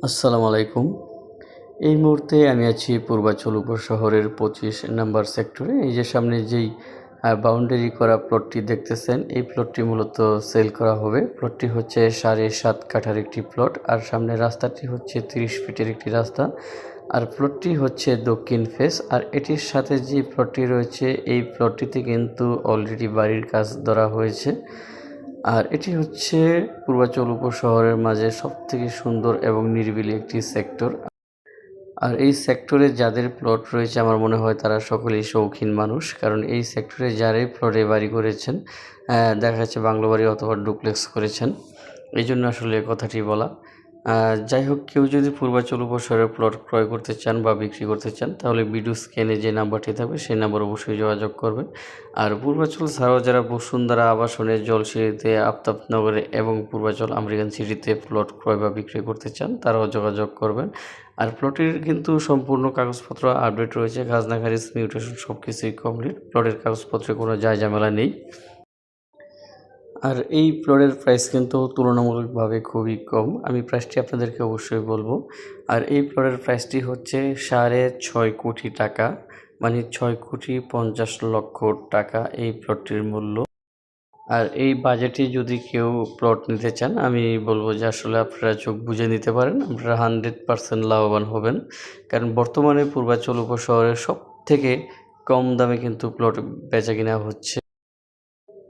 আসসালামু আলাইকুম। এই মুহূর্তে আমি আছি পূর্বাচল উপশহরের ২৫ নাম্বার সেক্টরে। এই যে সামনে যেই বাউন্ডারি করা প্লটটি দেখতেছেন, এই প্লটটি মূলত সেল করা হবে। প্লটটি হচ্ছে ৭.৫ কাঠার একটি প্লট, আর সামনে রাস্তাটি হচ্ছে ৩০ ফিটের একটি রাস্তা। আর প্লটটি হচ্ছে দক্ষিণ ফেস। আর এটির সাথে যে প্লটটি রয়েছে, এই প্লটটিতে কিন্তু অলরেডি বাড়ির কাজ ধরা হয়েছে। আর এটি হচ্ছে পূর্বাচল উপশহরের মাঝে সবথেকে সুন্দর এবং নিরিবিলি একটি সেক্টর। আর এই সেক্টরে যাদের প্লট রয়েছে আমার মনে হয় তারা সকলেই শৌখিন মানুষ। কারণ এই সেক্টরে যারাই প্লটে বাড়ি করেছেন, দেখা যাচ্ছে বাংলো বাড়ি অথবা ডুপ্লেক্স করেছেন। এইজন্য আসলে কথাটি বলা। যাই হোক, কেউ যদি পূর্বাচল উপশহরের প্লট ক্রয় করতে চান বা বিক্রি করতে চান, তাহলে ভিডিও স্ক্রিনে যে নাম্বারটি থাকবে সেই নাম্বারে অবশ্যই যোগাযোগ করবেন। আর পূর্বাচল ছাড়াও যারা বসুন্ধরা আবাসনে, জলসিঁড়িতে, আফতাবনগরে এবং পূর্বাচল আমেরিকান সিটিতে প্লট ক্রয় বা বিক্রি করতে চান, তারাও যোগাযোগ করবেন। আর প্লটের কিন্তু সম্পূর্ণ কাগজপত্র আপডেট রয়েছে, খাজনা খারিজ, মিউটেশন সব কিছুই কমপ্লিট। প্লটের কাগজপত্রে কোনো ঝামেলা নেই। আর এই প্লটের প্রাইস কিন্তু তুলনামূলকভাবে খুবই কম। আমি প্রাইসটি আপনাদেরকে অবশ্যই বলব। আর এই প্লটের প্রাইসটি হচ্ছে ৬.৫ কোটি টাকা, মানে ৬,৫০,০০,০০০ টাকা এই প্লটটির মূল্য। আর এই বাজেটে যদি কেউ প্লট নিতে চান, আমি বলব যে আসলে আপনারা চোখ বুজে নিতে পারেন। আপনারা 100% লাভবান হবেন। কারণ বর্তমানে পূর্বাচল উপশহরে সবথেকে কম দামে কিন্তু প্লট বেচাকেনা হচ্ছে।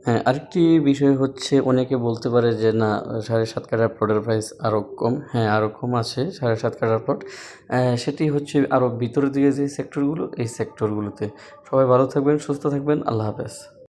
হ্যাঁ, আরেকটি বিষয় হচ্ছে, অনেকে বলতে পারে যে না, ৭.৫ কাঠার প্লটের প্রাইস আরও কম। হ্যাঁ, আরও কম আছে ৭.৫ কাঠার প্লট। সেটি হচ্ছে আরও ভিতরের দিকে যে সেক্টরগুলো, এই সেক্টরগুলোতে। সবাই ভালো থাকবেন, সুস্থ থাকবেন। আল্লাহ হাফেজ।